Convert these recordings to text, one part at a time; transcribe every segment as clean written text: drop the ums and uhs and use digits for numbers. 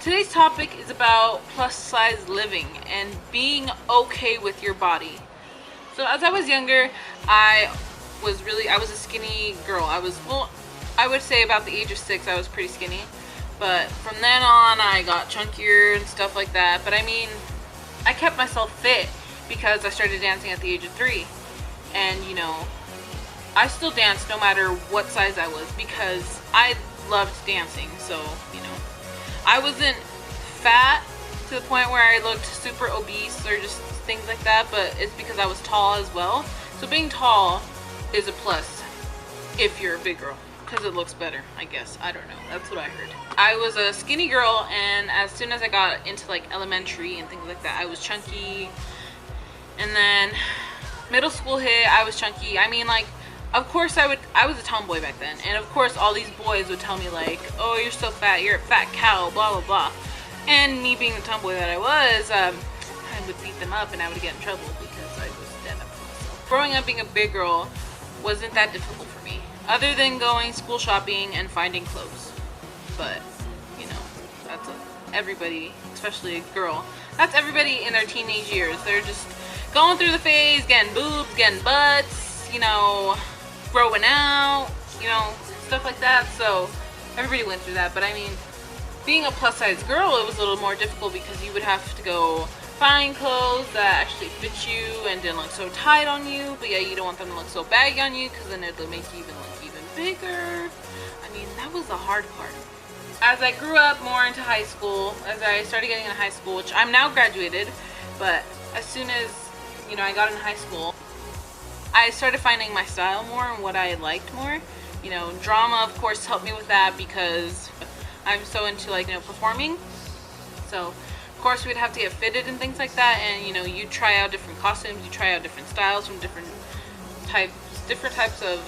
Today's topic is about plus size living and being okay with your body. So as I was younger, I was a skinny girl. I would say about the age of 6 I was pretty skinny, but from then on I got chunkier and stuff like that. But I mean, I kept myself fit because I started dancing at the age of 3, and you know, I still danced no matter what size I was because I loved dancing. So you know, I wasn't fat to the point where I looked super obese or just things like that, but it's because I was tall as well. So being tall is a plus if you're a big girl, because it looks better, I guess. I don't know, that's what I heard. I was a skinny girl, and as soon as I got into like elementary and things like that, I was chunky. And then middle school hit, I was chunky. I mean, like, of course I was a tomboy back then, and of course all these boys would tell me like, oh, you're so fat, you're a fat cow, blah blah blah. And me being the tomboy that I was, I would beat them up and I would get in trouble because I was dead up for myself. Growing up being a big girl wasn't that difficult for me, other than going school shopping and finding clothes. But you know, that's everybody, especially a girl. That's everybody in their teenage years. They're just going through the phase, getting boobs, getting butts, you know, growing out, you know, stuff like that. So everybody went through that. But I mean, being a plus size girl, it was a little more difficult because you would have to go find clothes that actually fit you and didn't look so tight on you, but yeah, you don't want them to look so baggy on you because then it'll make you even look even bigger. I mean, that was the hard part. As I grew up more into high school, as I started getting into high school, which I'm now graduated, but as soon as, you know, I got in high school, I started finding my style more and what I liked more. You know, drama of course helped me with that because I'm so into, like, you know, performing. So of course we'd have to get fitted and things like that, and you know, you try out different costumes, you try out different styles from different types of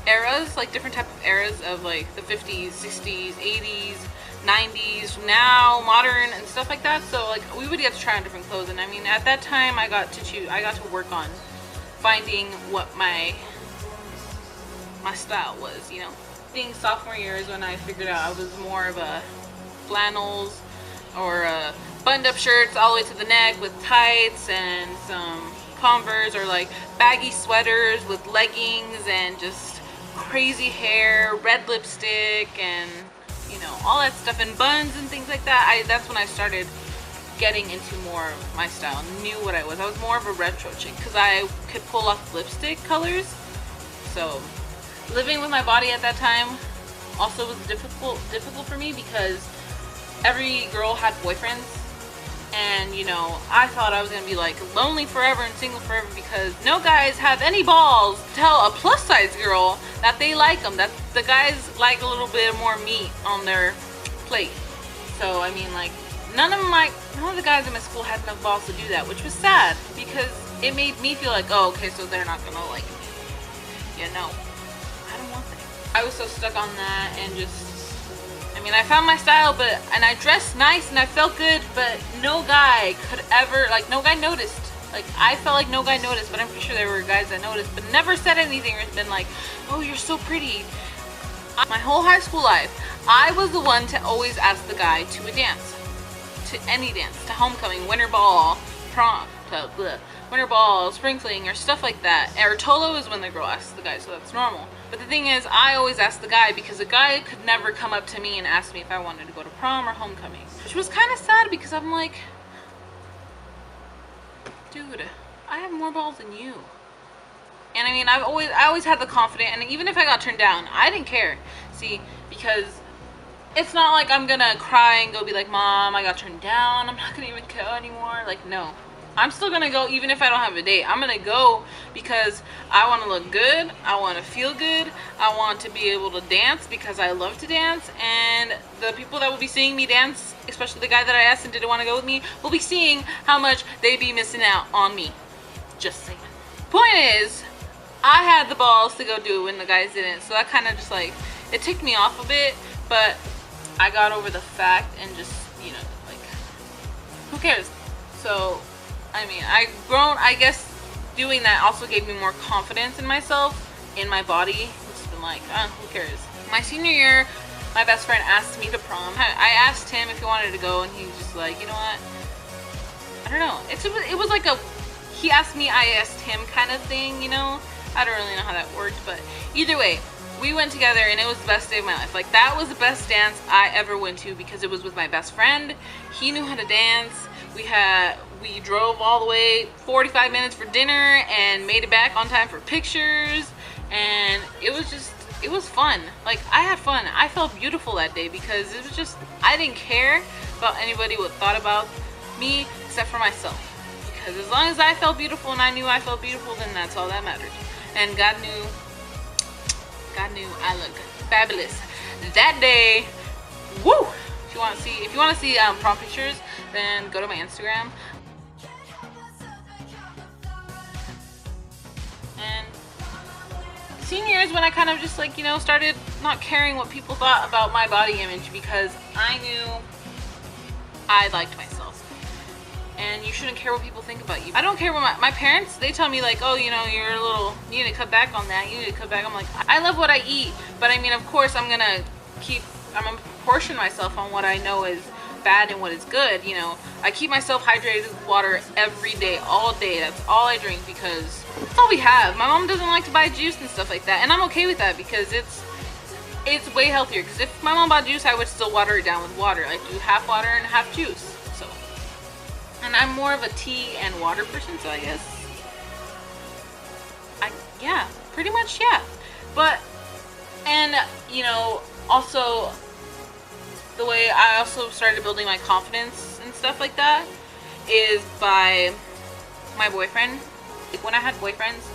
eras, like different type of eras of like the 50s, 60s, 80s, 90s, now modern and stuff like that. So like we would get to try on different clothes, and I mean, at that time I got to work on finding what my style was, you know. Being sophomore year is when I figured out I was more of a flannels or buttoned up shirts all the way to the neck with tights and some Converse, or like baggy sweaters with leggings and just crazy hair, red lipstick, and you know, all that stuff, and buns and things like that. That's when I started getting into more of my style, knew what I was. I was more of a retro chick because I could pull off lipstick colors. So living with my body at that time also was difficult for me because every girl had boyfriends, and you know, I thought I was gonna be like lonely forever and single forever because no guys have any balls to tell a plus size girl that they like them, that the guys like a little bit more meat on their plate. So I mean, like, none of the guys in my school had enough balls to do that, which was sad because it made me feel like, oh, okay, so they're not gonna like me. You know, I don't want that. I was so stuck on that, and just, I mean, I found my style, and I dressed nice and I felt good, but no guy could ever, like, no guy noticed. Like, I felt like no guy noticed, but I'm pretty sure there were guys that noticed, but never said anything or been like, oh, you're so pretty. My whole high school life, I was the one to always ask the guy to a dance. To any dance, to homecoming, winter ball, prom, winter ball, spring fling, or stuff like that. Or Tolo is when the girl asks the guy, so that's normal. But the thing is, I always asked the guy because the guy could never come up to me and ask me if I wanted to go to prom or homecoming, which was kind of sad because I'm like, dude, I have more balls than you. And I mean, I always had the confidence, and even if I got turned down, I didn't care. See, because it's not like I'm gonna cry and go be like, Mom, I got turned down, I'm not gonna even go anymore. Like, no. I'm still gonna go even if I don't have a date. I'm gonna go because I want to look good, I want to feel good, I want to be able to dance because I love to dance, and the people that will be seeing me dance, especially the guy that I asked and didn't want to go with me, will be seeing how much they'd be missing out on me. Just saying. Point is, I had the balls to go do it when the guys didn't, so that kind of just like, it ticked me off a bit, but I got over the fact and just, you know, like, who cares? So I mean, I've grown, I guess doing that also gave me more confidence in myself, in my body. It's been like, who cares? My senior year, my best friend asked me to prom. I asked him if he wanted to go, and he was just like, you know what? I don't know. It was like a he asked me, I asked him kind of thing, you know? I don't really know how that worked, but either way, we went together and it was the best day of my life. Like, that was the best dance I ever went to because it was with my best friend. He knew how to dance. We drove all the way 45 minutes for dinner and made it back on time for pictures, and it was fun. Like, I had fun. I felt beautiful that day because it was just, I didn't care about anybody what thought about me except for myself. Because as long as I felt beautiful and I knew I felt beautiful, then that's all that mattered. And God knew I looked fabulous that day. Woo! If you want to see prom pictures, then go to my Instagram. And senior year is when I kind of just, like, you know, started not caring what people thought about my body image because I knew I liked myself. And you shouldn't care what people think about you. I don't care what my parents, they tell me, like, oh, you know, you need to cut back on that, you need to cut back. I'm like, I love what I eat, but I mean, of course, I'm gonna proportion myself on what I know is bad and what is good, you know. I keep myself hydrated with water every day, all day. That's all I drink because that's all we have. My mom doesn't like to buy juice and stuff like that, and I'm okay with that because it's way healthier. Because if my mom bought juice, I would still water it down with water. I do half water and half juice. And I'm more of a tea and water person, so I guess yeah, pretty much, yeah. But, and, you know, also the way I also started building my confidence and stuff like that is by my boyfriend. Like, when I had boyfriends,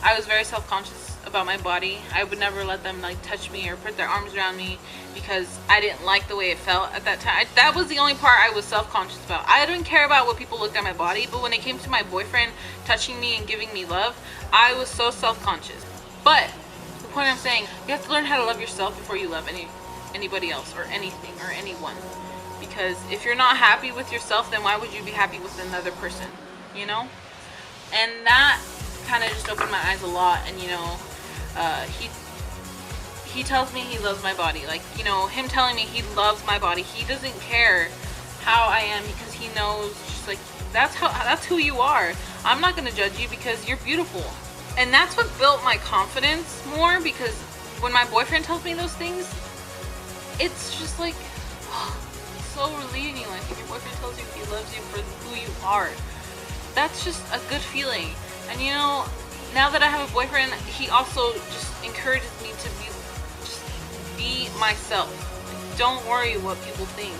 I was very self-conscious about my body. I would never let them, like, touch me or put their arms around me because I didn't like the way it felt at that time. That was the only part I was self-conscious about. I didn't care about what people looked at my body, but when it came to my boyfriend touching me and giving me love, I was so self-conscious. But the point I'm saying, you have to learn how to love yourself before you love anybody else or anything or anyone. Because if you're not happy with yourself, then why would you be happy with another person, you know? And that kind of just opened my eyes a lot. And, you know, he tells me he loves my body. Like, you know, him telling me he loves my body, he doesn't care how I am because he knows, just like, that's who you are. I'm not gonna judge you because you're beautiful. And that's what built my confidence more, because when my boyfriend tells me those things, it's just like, oh, so relieving. Like, if your boyfriend tells you he loves you for who you are, that's just a good feeling. And, you know, now that I have a boyfriend, he also just encourages me to be myself. Like, don't worry what people think,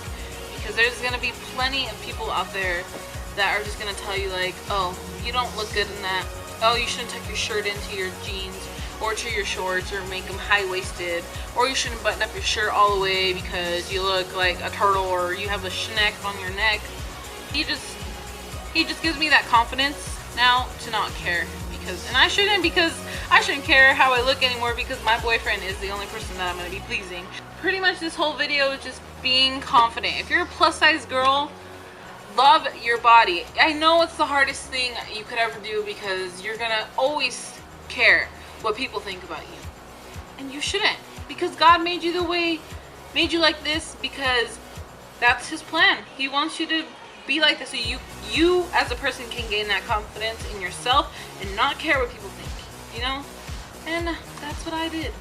because there's gonna be plenty of people out there that are just gonna tell you, like, oh, you don't look good in that. Oh, you shouldn't tuck your shirt into your jeans or to your shorts or make them high-waisted, or you shouldn't button up your shirt all the way because you look like a turtle or you have a schneck on your neck. He just gives me that confidence now to not care. And I shouldn't care how I look anymore because my boyfriend is the only person that I'm going to be pleasing. Pretty much this whole video is just being confident. If you're a plus size girl, love your body. I know it's the hardest thing you could ever do because you're going to always care what people think about you. And you shouldn't, because God made you made you like this because that's his plan. He wants you to be like this so you as a person can gain that confidence in yourself and not care what people think, you know? And that's what I did.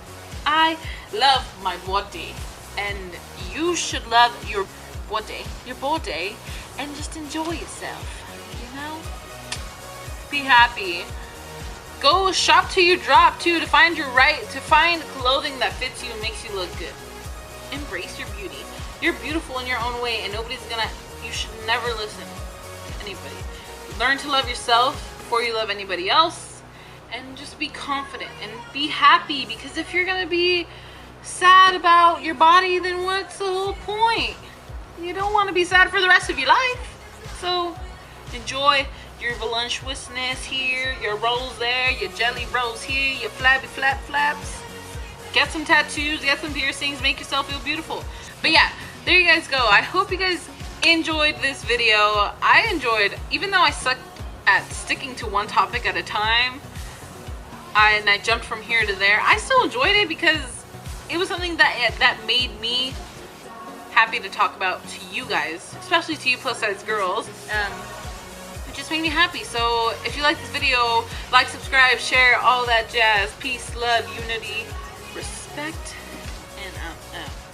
I love my body, and you should love your body and just enjoy yourself, you know? Be happy. Go shop till you drop too, to find clothing that fits you and makes you look good. Embrace your beauty. You're beautiful in your own way, and you should never listen to anybody. Learn to love yourself before you love anybody else, and just be confident and be happy, because if you're gonna be sad about your body, then what's the whole point? You don't want to be sad for the rest of your life. So enjoy your voluptuousness here, your rolls there, your jelly rolls here, your flabby flaps. Get some tattoos, get some piercings, make yourself feel beautiful. But yeah, there you guys go. I hope you guys enjoyed this video. I enjoyed, even though I sucked at sticking to one topic at a time, and I jumped from here to there, I still enjoyed it because it was something that made me happy to talk about to you guys, especially to you plus size girls. It just made me happy. So if you like this video, like, subscribe, share, all that jazz. Peace, love, unity, respect, and I'm out.